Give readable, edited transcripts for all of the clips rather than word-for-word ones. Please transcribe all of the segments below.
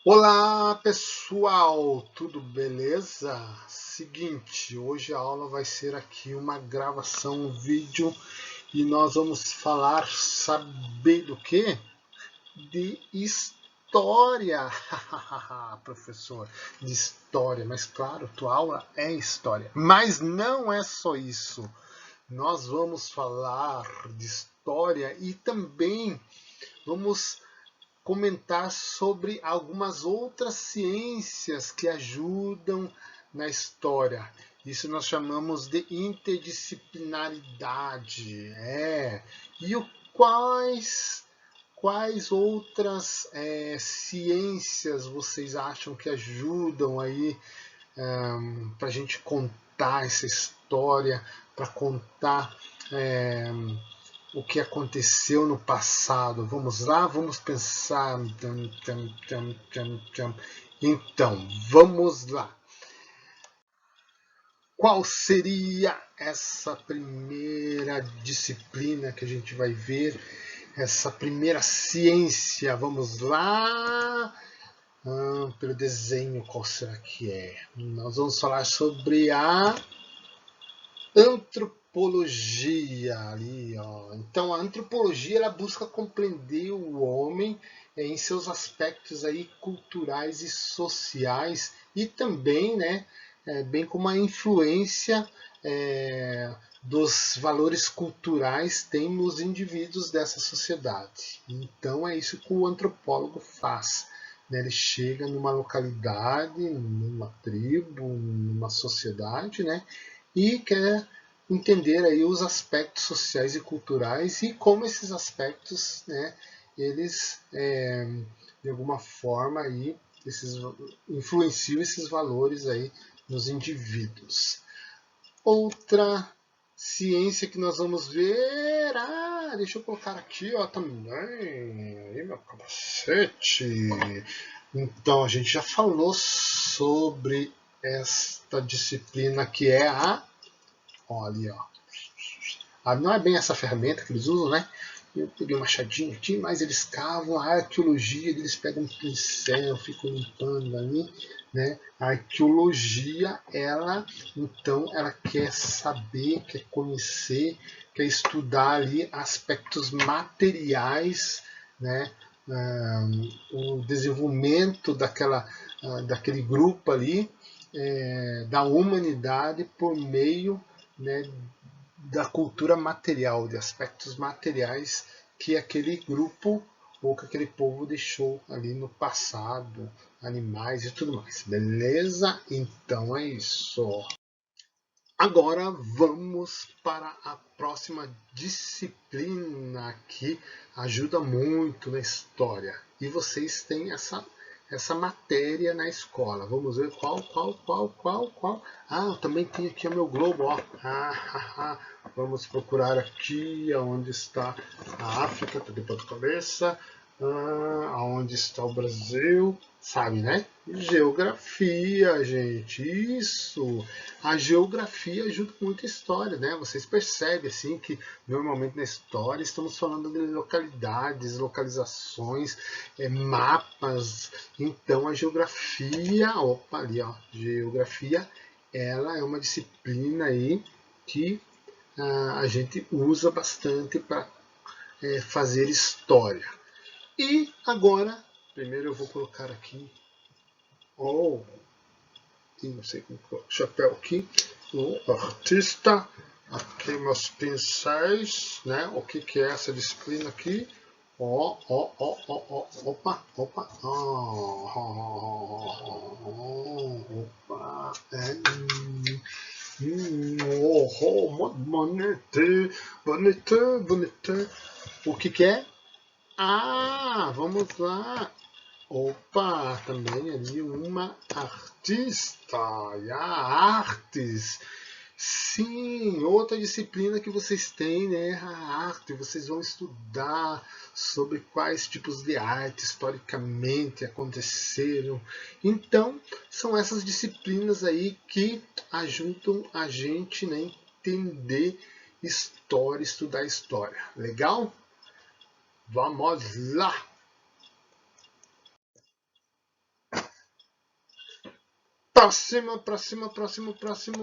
Olá pessoal, tudo beleza? Seguinte, hoje a aula vai ser aqui uma gravação, um vídeo e nós vamos falar, saber do quê? De história, professor, de história, mas claro, tua aula é história. Mas não é só isso, nós vamos falar de história e também vamos comentar sobre algumas outras ciências que ajudam na história. Isso nós chamamos de interdisciplinaridade. E quais outras ciências vocês acham que ajudam aí para a gente contar essa história, para contar o que aconteceu no passado? Vamos lá, vamos pensar. Então, vamos lá. Qual seria essa primeira disciplina que a gente vai ver? Essa primeira ciência? Vamos lá. Pelo desenho, qual será que é? Nós vamos falar sobre a antropologia ali, ó. Então a antropologia ela busca compreender o homem em seus aspectos aí culturais e sociais e também, né, bem como a influência dos valores culturais tem nos indivíduos dessa sociedade. Então é isso que o antropólogo faz. Né? Ele chega numa localidade, numa tribo, numa sociedade, né? E quer entender aí os aspectos sociais e culturais e como esses aspectos, né, eles de alguma forma aí influenciam esses valores aí nos indivíduos. Outra ciência que nós vamos ver, deixa eu colocar aqui, ó, também, aí meu capacete. Então a gente já falou sobre esta disciplina que é olha, ó. Não é bem essa ferramenta que eles usam, né? Eu peguei um machadinho aqui, mas eles cavam a arqueologia, eles pegam um pincel, ficam limpando ali, né? A arqueologia, ela quer saber, quer conhecer, quer estudar ali aspectos materiais, né? O desenvolvimento daquele grupo ali, da humanidade por meio, né, da cultura material, de aspectos materiais que aquele grupo ou que aquele povo deixou ali no passado, animais e tudo mais. Beleza? Então é isso. Agora vamos para a próxima disciplina que ajuda muito na história. E vocês têm essa matéria na escola. Vamos ver qual. Também tem aqui o meu globo, ó. Vamos procurar aqui onde está a África, tá depois da cabeça. Onde está o Brasil? Sabe, né? Geografia, gente. Isso. A geografia ajuda muito a história, né? Vocês percebem assim que normalmente na história estamos falando de localidades, localizações, mapas. Então a geografia, opa, ali, ó, geografia, ela é uma disciplina aí que a gente usa bastante para fazer história. E agora, primeiro eu vou colocar aqui, não sei como colocar o chapéu aqui, o artista, aqui meus pincéis, né? O que é essa disciplina aqui? Opa, bonito. O que é? Vamos lá. Opa, também ali uma artista. E a artes. Sim, outra disciplina que vocês têm, né? A arte. Vocês vão estudar sobre quais tipos de arte historicamente aconteceram. Então, são essas disciplinas aí que ajudam a gente, né, entender história, estudar história. Legal? Vamos lá! Próximo.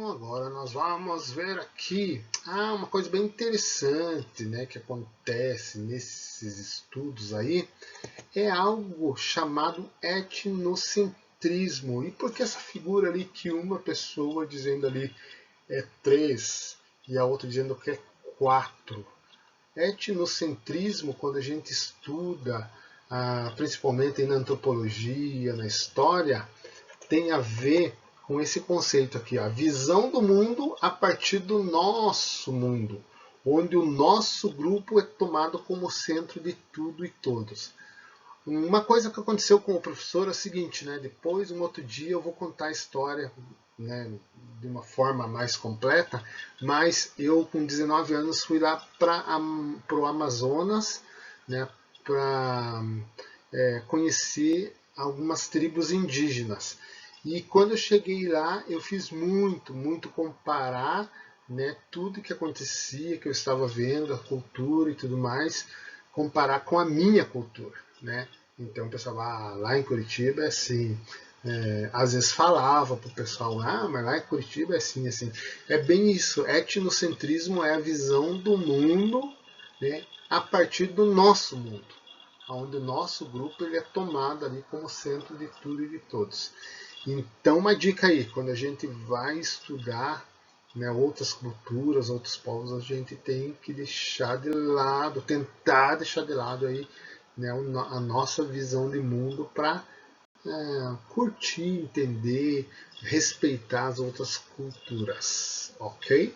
Agora nós vamos ver aqui uma coisa bem interessante, né, que acontece nesses estudos aí, é algo chamado etnocentrismo. E por que essa figura ali que uma pessoa dizendo ali é 3 e a outra dizendo que é 4? Etnocentrismo, quando a gente estuda, principalmente na antropologia, na história, tem a ver com esse conceito aqui, a visão do mundo a partir do nosso mundo, onde o nosso grupo é tomado como centro de tudo e todos. Uma coisa que aconteceu com o professor é o seguinte, né? Depois, um outro dia, eu vou contar a história, né, de uma forma mais completa, mas eu, com 19 anos, fui lá para o Amazonas, né, para conhecer algumas tribos indígenas. E quando eu cheguei lá, eu fiz muito comparar, né, tudo que acontecia, que eu estava vendo, a cultura e tudo mais, comparar com a minha cultura, né? Então o pessoal lá em Curitiba é assim, às vezes falava para o pessoal, mas lá em Curitiba é assim, assim. É bem isso, etnocentrismo é a visão do mundo, né, a partir do nosso mundo, onde o nosso grupo ele é tomado ali como centro de tudo e de todos. Então, uma dica aí, quando a gente vai estudar, né, outras culturas, outros povos, a gente tem que deixar de lado, tentar deixar de lado aí, né, a nossa visão de mundo para curtir, entender, respeitar as outras culturas, ok?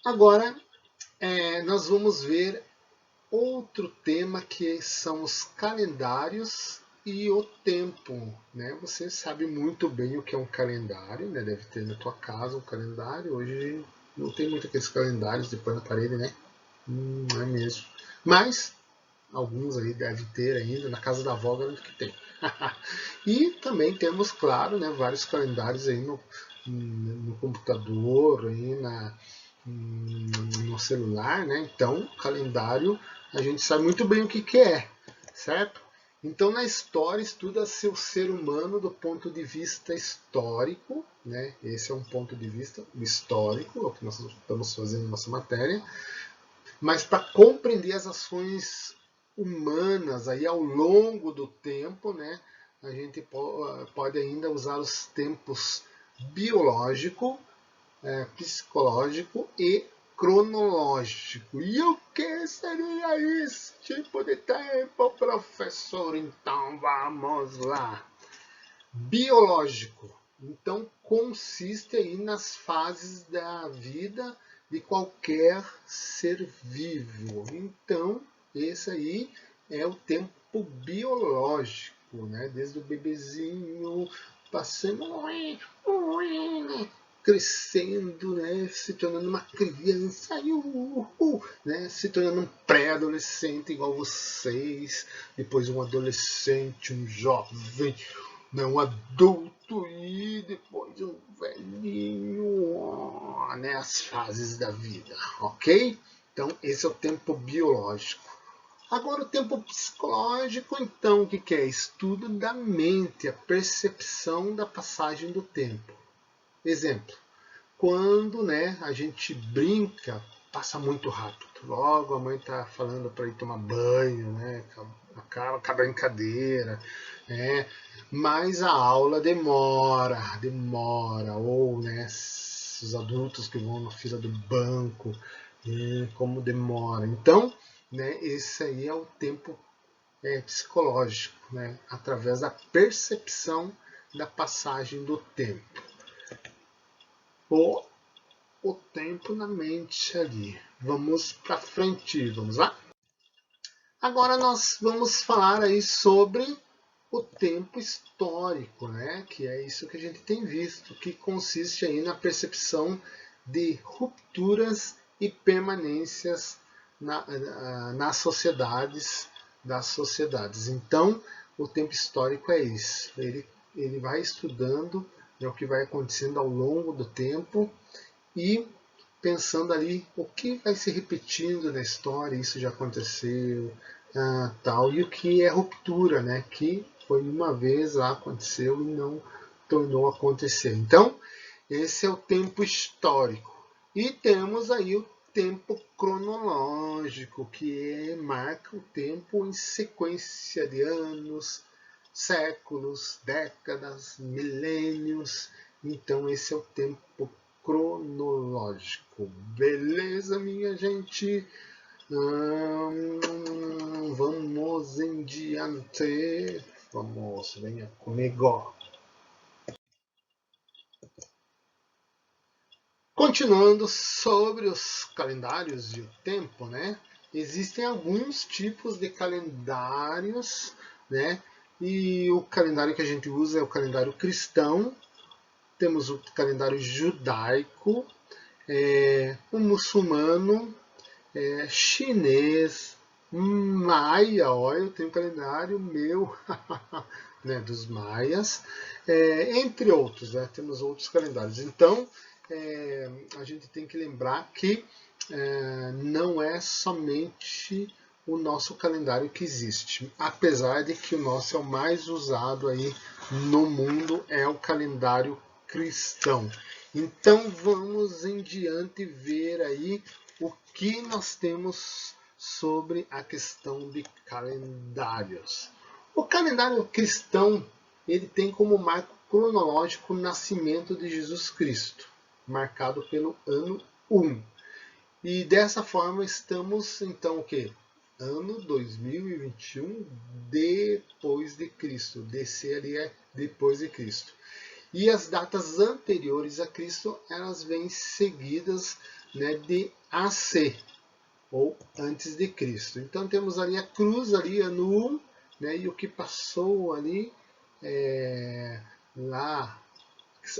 Agora, nós vamos ver outro tema que são os calendários e o tempo, né? Você sabe muito bem o que é um calendário, né? Deve ter na tua casa um calendário. Hoje não tem muito aqueles calendários depois na parede, né? Não é mesmo. Mas alguns aí devem ter ainda, na casa da avó garanto que tem. E também temos, claro, né, vários calendários aí no computador, aí no celular, né? Então, calendário, a gente sabe muito bem o que é, certo? Então, na história, estuda-se o ser humano do ponto de vista histórico, né? Esse é um ponto de vista histórico, é o que nós estamos fazendo na nossa matéria, mas para compreender as ações humanas aí ao longo do tempo, né? A gente pode ainda usar os tempos biológico, psicológico e cronológico. E o que seria esse tipo de tempo, professor? Então vamos lá. Biológico. Então consiste aí nas fases da vida de qualquer ser vivo. Então esse aí é o tempo biológico, né? Desde o bebezinho passando, crescendo, né, se tornando uma criança, né, se tornando um pré-adolescente igual vocês, depois um adolescente, um jovem, né, um adulto e depois um velhinho, né, as fases da vida, ok? Então esse é o tempo biológico. Agora o tempo psicológico, então, o que é? Estudo da mente, a percepção da passagem do tempo. Exemplo, quando, né, a gente brinca, passa muito rápido. Logo a mãe está falando para ir tomar banho, né, acaba a brincadeira, né, mas a aula demora, ou, né, os adultos que vão na fila do banco, como demora. Então, né, esse aí é o tempo psicológico, né, através da percepção da passagem do tempo. O tempo na mente ali. Vamos para frente, vamos lá? Agora nós vamos falar aí sobre o tempo histórico, né? Que é isso que a gente tem visto, que consiste aí na percepção de rupturas e permanências nas sociedades, das sociedades. Então, o tempo histórico é isso. Ele vai estudando, né, o que vai acontecendo ao longo do tempo e pensando ali o que vai se repetindo na história, isso já aconteceu, tal, e o que é ruptura, né? Que foi uma vez lá, aconteceu e não tornou a acontecer. Então, esse é o tempo histórico. E temos aí o tempo cronológico, que marca o tempo em sequência de anos, séculos, décadas, milênios. Então, esse é o tempo cronológico. Beleza, minha gente? Vamos em diante. Vamos, venha comigo. Continuando sobre os calendários e o tempo, né? Existem alguns tipos de calendários, né? E o calendário que a gente usa é o calendário cristão. Temos o calendário judaico, o muçulmano, chinês, maia. Olha, eu tenho um calendário meu, né, dos maias, entre outros, né? Temos outros calendários. Então, a gente tem que lembrar que não é somente o nosso calendário que existe, apesar de que o nosso é o mais usado aí no mundo, é o calendário cristão. Então vamos em diante ver aí o que nós temos sobre a questão de calendários. O calendário cristão, ele tem como marco cronológico o nascimento de Jesus Cristo, marcado pelo ano 1. E dessa forma estamos então o quê? Ano 2021 depois de Cristo. DC ali é depois de Cristo. E as datas anteriores a Cristo, elas vêm seguidas, né, de AC, ou antes de Cristo. Então temos ali a cruz, ali, ano 1, né, e o que passou ali lá,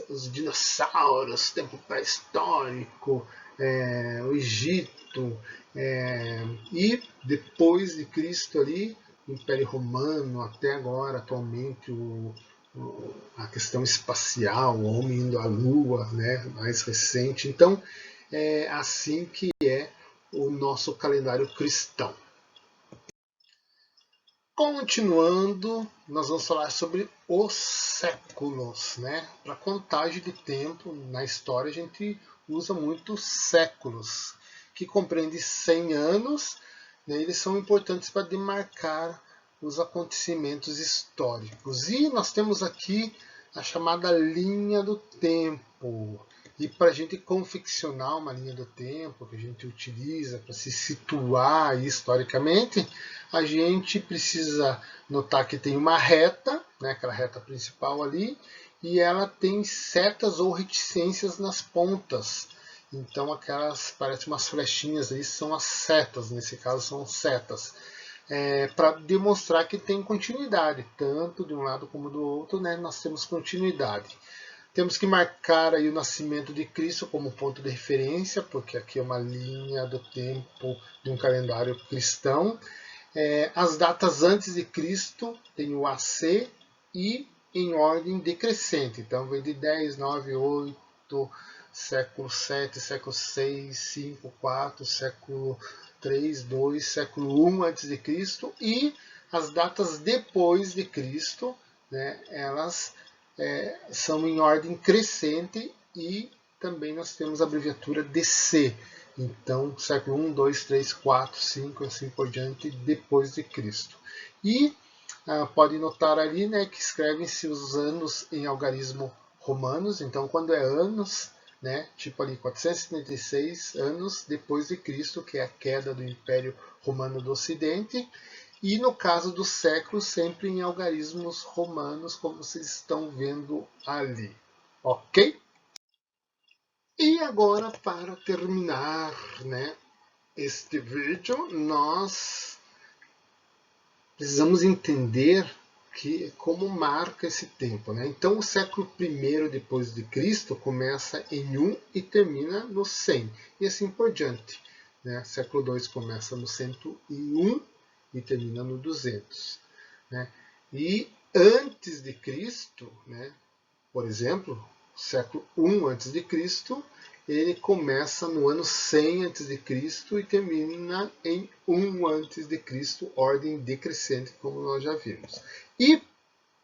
os dinossauros, tempo pré-histórico, o Egito, e depois de Cristo ali, Império Romano, até agora, atualmente, a questão espacial, o homem indo à Lua, né, mais recente. Então, é assim que é o nosso calendário cristão. Continuando, nós vamos falar sobre os séculos, né? Para contagem de tempo, na história a gente usa muito séculos, que compreende 100 anos, né? Eles são importantes para demarcar os acontecimentos históricos. E nós temos aqui a chamada linha do tempo. E para a gente confeccionar uma linha do tempo que a gente utiliza para se situar historicamente, a gente precisa notar que tem uma reta, né, aquela reta principal ali, e ela tem setas ou reticências nas pontas. Então aquelas parecem umas flechinhas ali, são as setas, nesse caso são setas. Para demonstrar que tem continuidade, tanto de um lado como do outro, né, nós temos continuidade. Temos que marcar aí o nascimento de Cristo como ponto de referência, porque aqui é uma linha do tempo de um calendário cristão. As datas antes de Cristo tem o AC e em ordem decrescente. Então vem de 10, 9, 8, século 7, século 6, 5, 4, século 3, 2, século 1 antes de Cristo, e as datas depois de Cristo, né, elas são em ordem crescente, e também nós temos a abreviatura DC. Então, século 1, 2, 3, 4, 5, assim por diante, depois de Cristo. E pode notar ali, né, que escrevem-se os anos em algarismo romanos. Então, quando é anos, né, tipo ali 476 anos depois de Cristo, que é a queda do Império Romano do Ocidente. E no caso do século, sempre em algarismos romanos, como vocês estão vendo ali. Ok? E agora, para terminar, né, este vídeo, nós precisamos entender como marca esse tempo, né? Então, o século I depois de Cristo começa em 1 e termina no 100, e assim por diante, né? Século II começa no 101 e termina no 200, né? E antes de Cristo, né, por exemplo, século I antes de Cristo, ele começa no ano 100 a.C. e termina em 1 a.C., ordem decrescente, como nós já vimos. E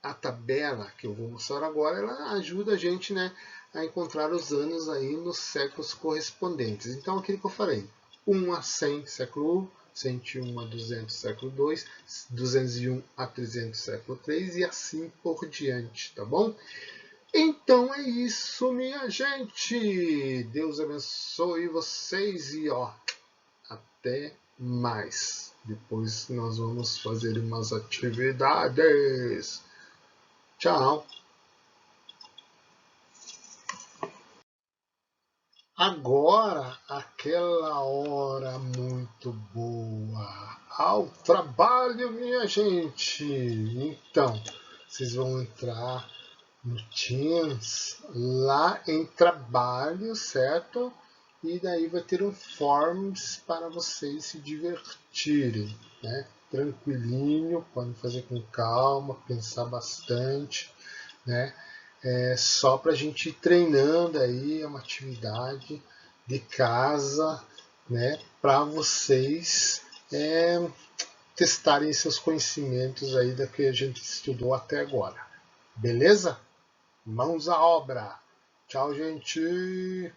a tabela que eu vou mostrar agora, ela ajuda a gente, né, a encontrar os anos aí nos séculos correspondentes. Então, aquilo que eu falei, 1 a 100, século I, 101 a 200, século II, 201 a 300, século III e assim por diante, tá bom? Então é isso, minha gente. Deus abençoe vocês e ó, até mais. Depois nós vamos fazer umas atividades. Tchau. Agora, aquela hora muito boa. Ao trabalho, minha gente. Então, vocês vão entrar no Teams, lá em trabalho, certo? E daí vai ter um Forms para vocês se divertirem, né? Tranquilinho, podem fazer com calma, pensar bastante, né? É só para a gente ir treinando aí, é uma atividade de casa, né? Para vocês testarem seus conhecimentos aí da que a gente estudou até agora. Beleza? Mãos à obra. Tchau, gente.